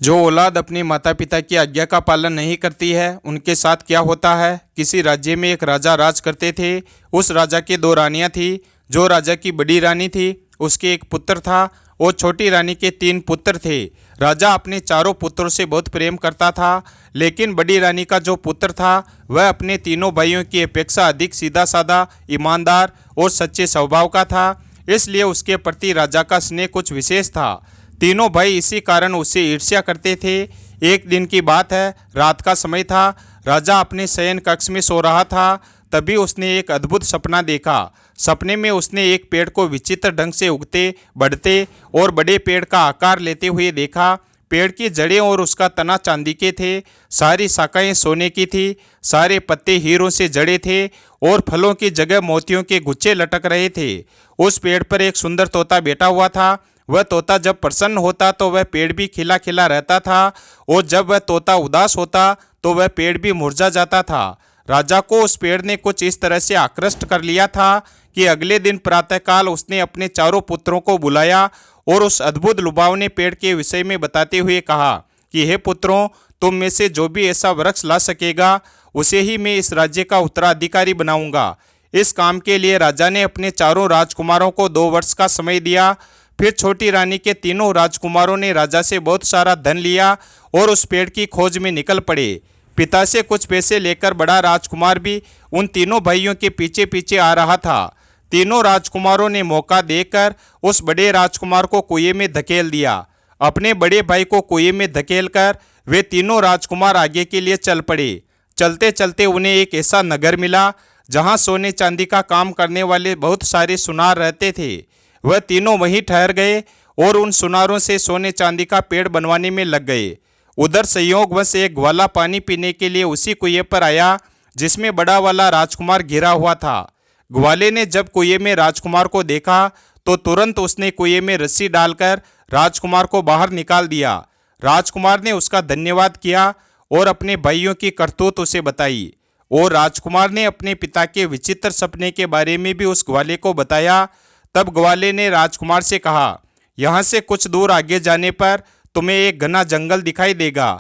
जो औलाद अपने माता पिता की आज्ञा का पालन नहीं करती है उनके साथ क्या होता है। किसी राज्य में एक राजा राज करते थे। उस राजा के दो रानियां थी। जो राजा की बड़ी रानी थी उसके एक पुत्र था और छोटी रानी के तीन पुत्र थे। राजा अपने चारों पुत्रों से बहुत प्रेम करता था, लेकिन बड़ी रानी का जो पुत्र था वह अपने तीनों भाइयों की अपेक्षा अधिक सीधा साधा, ईमानदार और सच्चे स्वभाव का था। इसलिए उसके प्रति राजा का स्नेह कुछ विशेष था। तीनों भाई इसी कारण उससे ईर्ष्या करते थे। एक दिन की बात है, रात का समय था। राजा अपने शयन कक्ष में सो रहा था। तभी उसने एक अद्भुत सपना देखा। सपने में उसने एक पेड़ को विचित्र ढंग से उगते, बढ़ते और बड़े पेड़ का आकार लेते हुए देखा। पेड़ की जड़ें और उसका तना चांदी के थे, सारी शाखाएं सोने की थी, सारे पत्ते हीरों से जड़े थे और फलों की जगह मोतियों के गुच्छे लटक रहे थे। उस पेड़ पर एक सुंदर तोता बैठा हुआ था। वह तोता जब प्रसन्न होता तो वह पेड़ भी खिला खिला रहता था, और जब वह तोता उदास होता तो वह पेड़ भी मुरझा जाता था। राजा को उस पेड़ ने कुछ इस तरह से आकृष्ट कर लिया था कि अगले दिन प्रातःकाल उसने अपने चारों पुत्रों को बुलाया और उस अद्भुत लुभावने पेड़ के विषय में बताते हुए कहा कि हे पुत्रों, तुम में से जो भी ऐसा वृक्ष ला सकेगा उसे ही मैं इस राज्य का उत्तराधिकारी बनाऊंगा। इस काम के लिए राजा ने अपने चारों राजकुमारों को 2 वर्ष का समय दिया। फिर छोटी रानी के तीनों राजकुमारों ने राजा से बहुत सारा धन लिया और उस पेड़ की खोज में निकल पड़े। पिता से कुछ पैसे लेकर बड़ा राजकुमार भी उन तीनों भाइयों के पीछे पीछे आ रहा था। तीनों राजकुमारों ने मौका देकर उस बड़े राजकुमार को कुएं में धकेल दिया। अपने बड़े भाई को कुएं में धकेलकर वे तीनों राजकुमार आगे के लिए चल पड़े। चलते चलते उन्हें एक ऐसा नगर मिला जहां सोने चांदी का काम करने वाले बहुत सारे सुनार रहते थे। वह तीनों वहीं ठहर गए और उन सुनारों से सोने चांदी का पेड़ बनवाने में लग गए। उधर संयोगवश एक ग्वाला पानी पीने के लिए उसी कुएं पर आया जिसमें बड़ा वाला राजकुमार घिरा हुआ था। ग्वाले ने जब कुएं में राजकुमार को देखा तो तुरंत उसने कुएं में रस्सी डालकर राजकुमार को बाहर निकाल दिया। राजकुमार ने उसका धन्यवाद किया और अपने भाइयों की करतूत उसे बताई, और राजकुमार ने अपने पिता के विचित्र सपने के बारे में भी उस ग्वाले को बताया। तब ग्वाले ने राजकुमार से कहा, यहाँ से कुछ दूर आगे जाने पर तुम्हें एक घना जंगल दिखाई देगा।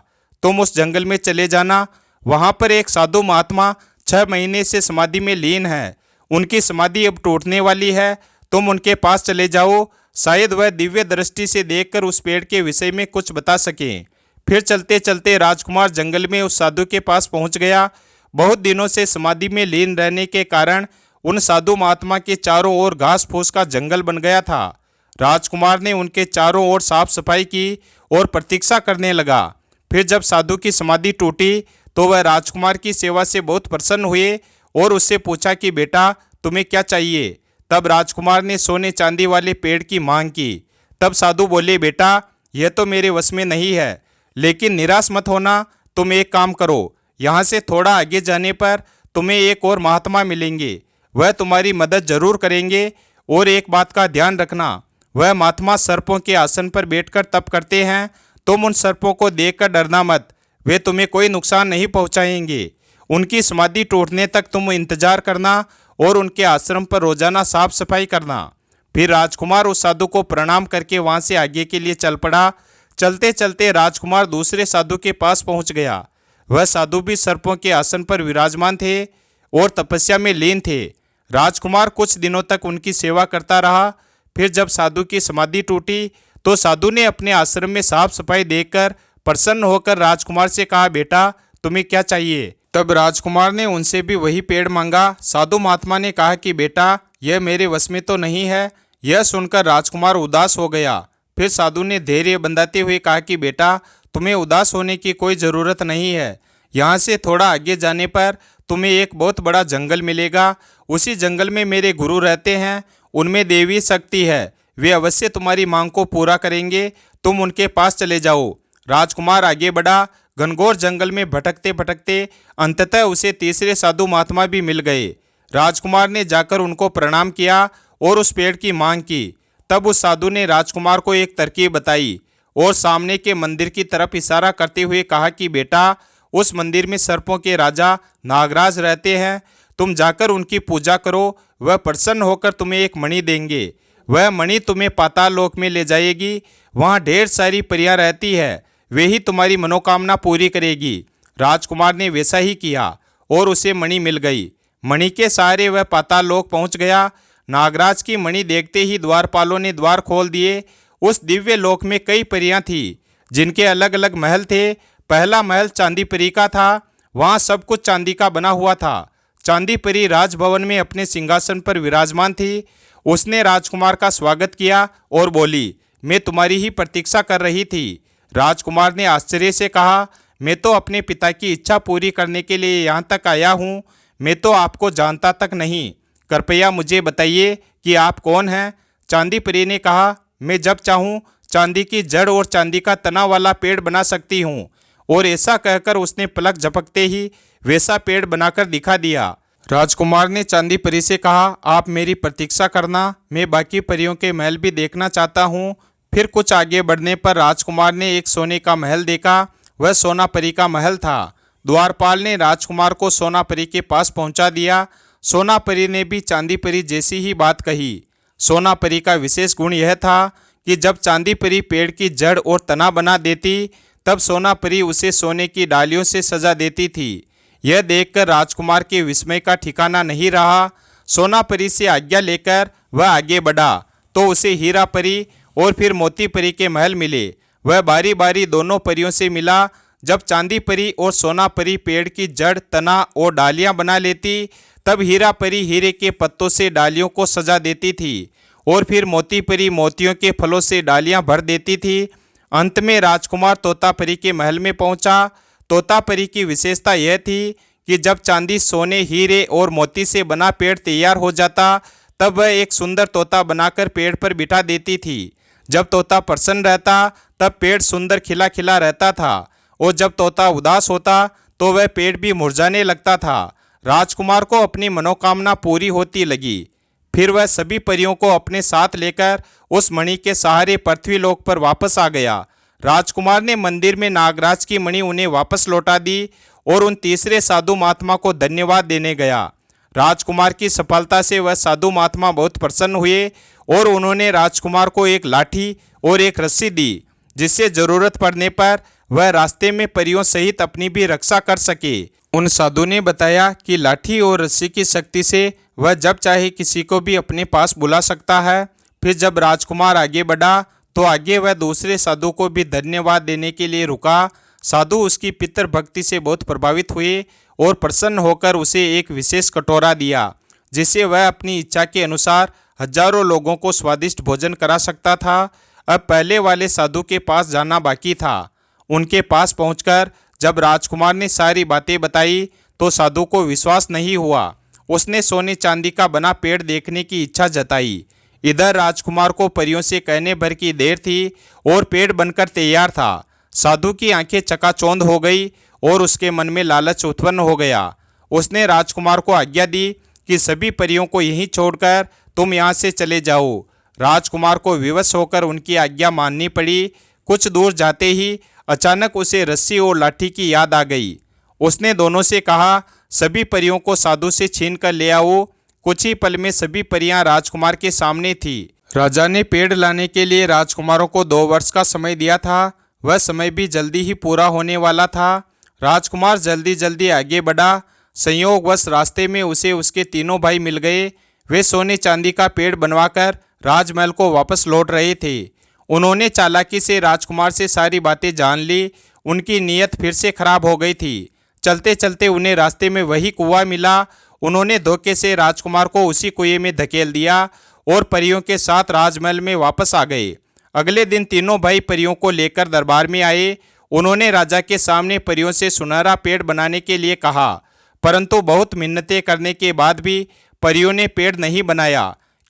तुम उस जंगल में चले जाना। वहाँ पर एक साधु महात्मा 6 महीने से समाधि में लीन है। उनकी समाधि अब टूटने वाली है। तुम उनके पास चले जाओ, शायद वह दिव्य दृष्टि से देखकर उस पेड़ के विषय में कुछ बता सकें। फिर चलते चलते राजकुमार जंगल में उस साधु के पास पहुँच गया। बहुत दिनों से समाधि में लीन रहने के कारण उन साधु महात्मा के चारों ओर घास फूस का जंगल बन गया था। राजकुमार ने उनके चारों ओर साफ सफाई की और प्रतीक्षा करने लगा। फिर जब साधु की समाधि टूटी तो वह राजकुमार की सेवा से बहुत प्रसन्न हुए और उससे पूछा कि बेटा, तुम्हें क्या चाहिए। तब राजकुमार ने सोने चांदी वाले पेड़ की मांग की। तब साधु बोले, बेटा, यह तो मेरे वश में नहीं है, लेकिन निराश मत होना। तुम एक काम करो, यहाँ से थोड़ा आगे जाने पर तुम्हें एक और महात्मा मिलेंगे। वह तुम्हारी मदद जरूर करेंगे, और एक बात का ध्यान रखना, वह महात्मा सर्पों के आसन पर बैठकर तप करते हैं। तुम उन सर्पों को देखकर डरना मत, वे तुम्हें कोई नुकसान नहीं पहुंचाएंगे। उनकी समाधि टूटने तक तुम इंतजार करना और उनके आश्रम पर रोजाना साफ सफाई करना। फिर राजकुमार उस साधु को प्रणाम करके वहां से आगे के लिए चल पड़ा। चलते चलते राजकुमार दूसरे साधु के पास पहुंच गया। वह साधु भी सर्पों के आसन पर विराजमान थे और तपस्या में लीन थे। राजकुमार कुछ दिनों तक उनकी सेवा करता रहा। फिर जब साधु की समाधि टूटी तो साधु ने अपने आश्रम में साफ सफाई देखकर प्रसन्न होकर राजकुमार से कहा, बेटा, तुम्हें क्या चाहिए। तब राजकुमार ने उनसे भी वही पेड़ मांगा। साधु महात्मा ने कहा कि बेटा, यह मेरे वश में तो नहीं है। यह सुनकर राजकुमार उदास हो गया। फिर साधु ने धैर्य बंधाते हुए कहा कि बेटा, तुम्हें उदास होने की कोई ज़रूरत नहीं है। यहाँ से थोड़ा आगे जाने पर तुम्हें एक बहुत बड़ा जंगल मिलेगा। उसी जंगल में मेरे गुरु रहते हैं। उनमें देवी शक्ति है, वे अवश्य तुम्हारी मांग को पूरा करेंगे। तुम उनके पास चले जाओ। राजकुमार आगे बढ़ा। घनघोर जंगल में भटकते भटकते अंततः उसे तीसरे साधु महात्मा भी मिल गए। राजकुमार ने जाकर उनको प्रणाम किया और उस पेड़ की मांग की। तब उस साधु ने राजकुमार को एक तरकीब बताई और सामने के मंदिर की तरफ इशारा करते हुए कहा कि बेटा, उस मंदिर में सर्पों के राजा नागराज रहते हैं। तुम जाकर उनकी पूजा करो, वह प्रसन्न होकर तुम्हें एक मणि देंगे। वह मणि तुम्हें पाताल लोक में ले जाएगी। वहाँ ढेर सारी परियां रहती है, वे ही तुम्हारी मनोकामना पूरी करेगी। राजकुमार ने वैसा ही किया और उसे मणि मिल गई। मणि के सहारे वह पाताल लोक पहुंच गया। नागराज की मणि देखते ही द्वारपालों ने द्वार खोल दिए। उस दिव्य लोक में कई परियां थीं, जिनके अलग अलग महल थे। पहला महल चांदी परी का था। वहाँ सब कुछ चांदी का बना हुआ था। चांदी परी राजभवन में अपने सिंहासन पर विराजमान थी। उसने राजकुमार का स्वागत किया और बोली, मैं तुम्हारी ही प्रतीक्षा कर रही थी। राजकुमार ने आश्चर्य से कहा, मैं तो अपने पिता की इच्छा पूरी करने के लिए यहाँ तक आया हूँ। मैं तो आपको जानता तक नहीं। कृपया मुझे बताइए कि आप कौन हैं। चांदी परी ने कहा, मैं जब चाहूँ चांदी की जड़ और चांदी का तना वाला पेड़ बना सकती हूँ। और ऐसा कहकर उसने पलक झपकते ही वैसा पेड़ बनाकर दिखा दिया। राजकुमार ने चांदी परी से कहा, आप मेरी प्रतीक्षा करना, मैं बाकी परियों के महल भी देखना चाहता हूँ। फिर कुछ आगे बढ़ने पर राजकुमार ने एक सोने का महल देखा। वह सोना परी का महल था। द्वारपाल ने राजकुमार को सोना परी के पास पहुंचा दिया। सोना परी ने भी चांदी परी जैसी ही बात कही। सोना परी का विशेष गुण यह था कि जब चांदी परी पेड़ की जड़ और तना बना देती, तब सोना परी उसे सोने की डालियों से सजा देती थी। यह देखकर राजकुमार के विस्मय का ठिकाना नहीं रहा। सोना परी से आज्ञा लेकर वह आगे बढ़ा तो उसे हीरा परी और फिर मोती परी के महल मिले। वह बारी बारी दोनों परियों से मिला। जब चांदी परी और सोना परी पेड़ की जड़, तना और डालियां बना लेती, तब हीरा परी हीरे के पत्तों से डालियों को सजा देती थी और फिर मोती परी मोतियों के फलों से डालियां भर देती थी। अंत में राजकुमार तोता परी के महल में पहुंचा। तोता परी की विशेषता यह थी कि जब चांदी, सोने, हीरे और मोती से बना पेड़ तैयार हो जाता, तब वह एक सुंदर तोता बनाकर पेड़ पर बिठा देती थी। जब तोता प्रसन्न रहता, तब पेड़ सुंदर खिला खिला रहता था, और जब तोता उदास होता तो वह पेड़ भी मुरझाने लगता था। राजकुमार को अपनी मनोकामना पूरी होती लगी। फिर वह सभी परियों को अपने साथ लेकर उस मणि के सहारे पृथ्वीलोक पर वापस आ गया। राजकुमार ने मंदिर में नागराज की मणि उन्हें वापस लौटा दी और उन तीसरे साधु महात्मा को धन्यवाद देने गया। राजकुमार की सफलता से वह साधु महात्मा बहुत प्रसन्न हुए और उन्होंने राजकुमार को एक लाठी और एक रस्सी दी, जिससे जरूरत पड़ने पर वह रास्ते में परियों सहित अपनी भी रक्षा कर सके। उन साधु ने बताया कि लाठी और रस्सी की शक्ति से वह जब चाहे किसी को भी अपने पास बुला सकता है। फिर जब राजकुमार आगे बढ़ा तो आगे वह दूसरे साधु को भी धन्यवाद देने के लिए रुका। साधु उसकी पितर भक्ति से बहुत प्रभावित हुए और प्रसन्न होकर उसे एक विशेष कटोरा दिया, जिससे वह अपनी इच्छा के अनुसार हजारों लोगों को स्वादिष्ट भोजन करा सकता था। अब पहले वाले साधु के पास जाना बाकी था। उनके पास पहुंचकर जब राजकुमार ने सारी बातें बताई तो साधु को विश्वास नहीं हुआ। उसने सोने चांदी का बना पेड़ देखने की इच्छा जताई। इधर राजकुमार को परियों से कहने भर की देर थी और पेड़ बनकर तैयार था। साधु की आंखें चकाचौंध हो गई और उसके मन में लालच उत्पन्न हो गया। उसने राजकुमार को आज्ञा दी कि सभी परियों को यहीं छोड़कर तुम यहाँ से चले जाओ। राजकुमार को विवश होकर उनकी आज्ञा माननी पड़ी। कुछ दूर जाते ही अचानक उसे रस्सी और लाठी की याद आ गई। उसने दोनों से कहा, सभी परियों को साधु से छीन कर ले आओ। कुछ ही पल में सभी परियां राजकुमार के सामने थी। राजा ने पेड़ लाने के लिए राजकुमारों को 2 वर्ष का समय दिया था। वह समय भी जल्दी ही पूरा होने वाला था। राजकुमार जल्दी जल्दी आगे बढ़ा। संयोगवश रास्ते में उसे उसके तीनों भाई मिल गए। वे सोने चांदी का पेड़ बनवाकर राजमहल को वापस लौट रहे थे। उन्होंने चालाकी से राजकुमार से सारी बातें जान ली। उनकी नीयत फिर से खराब हो गई थी। चलते चलते उन्हें रास्ते में वही कुआं मिला। उन्होंने धोखे से राजकुमार को उसी कुएं में धकेल दिया और परियों के साथ राजमहल में वापस आ गए। अगले दिन तीनों भाई परियों को लेकर दरबार में आए। उन्होंने राजा के सामने परियों से सुनहरा पेड़ बनाने के लिए कहा, परंतु बहुत मिन्नतें करने के बाद भी परियों ने पेड़ नहीं बनाया,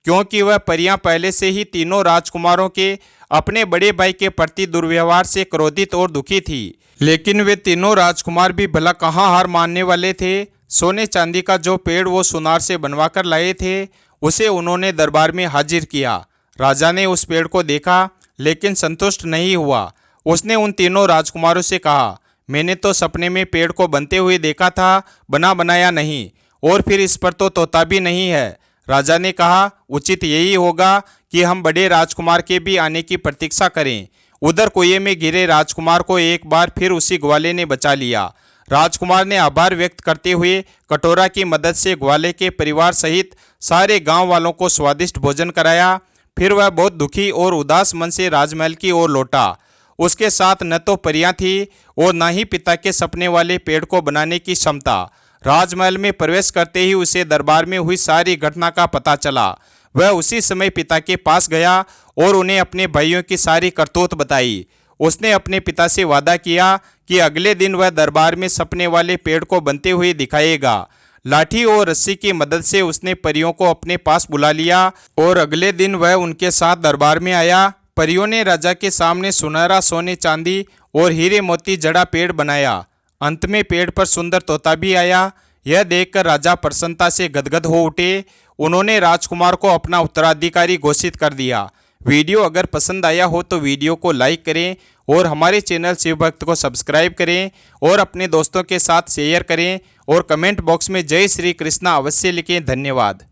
क्योंकि वह परियां पहले से ही तीनों राजकुमारों के अपने बड़े भाई के प्रति दुर्व्यवहार से क्रोधित और दुखी थी। लेकिन वे तीनों राजकुमार भी भला कहाँ हार मानने वाले थे। सोने चांदी का जो पेड़ वो सुनार से बनवाकर लाए थे, उसे उन्होंने दरबार में हाजिर किया। राजा ने उस पेड़ को देखा लेकिन संतुष्ट नहीं हुआ। उसने उन तीनों राजकुमारों से कहा, मैंने तो सपने में पेड़ को बनते हुए देखा था, बना बनाया नहीं, और फिर इस पर तो तोता भी नहीं है। राजा ने कहा, उचित यही होगा कि हम बड़े राजकुमार के भी आने की प्रतीक्षा करें उधर कुएं में गिरे राजकुमार को एक बार फिर उसी ग्वाले ने बचा लिया। राजकुमार ने आभार व्यक्त करते हुए कटोरा की मदद से ग्वाले के परिवार सहित सारे गांव वालों को स्वादिष्ट भोजन कराया। फिर वह बहुत दुखी और उदास मन से राजमहल की ओर लौटा। उसके साथ न तो परियां थी और न ही पिता के सपने वाले पेड़ को बनाने की क्षमता। राजमहल में प्रवेश करते ही उसे दरबार में हुई सारी घटना का पता चला। वह उसी समय पिता के पास गया और उन्हें अपने भाइयों की सारी करतूत बताई। उसने अपने पिता से वादा किया कि अगले दिन वह दरबार में सपने वाले पेड़ को बनते हुए दिखाएगा। लाठी और रस्सी की मदद से उसने परियों को अपने पास बुला लिया और अगले दिन वह उनके साथ दरबार में आया। परियों ने राजा के सामने सुनहरा सोने चांदी और हीरे मोती जड़ा पेड़ बनाया। अंत में पेड़ पर सुंदर तोता भी आया। यह देखकर राजा प्रसन्नता से गदगद हो उठे। उन्होंने राजकुमार को अपना उत्तराधिकारी घोषित कर दिया। वीडियो अगर पसंद आया हो तो वीडियो को लाइक करें और हमारे चैनल शिव भक्त को सब्सक्राइब करें और अपने दोस्तों के साथ शेयर करें और कमेंट बॉक्स में जय श्री कृष्णा अवश्य लिखें। धन्यवाद।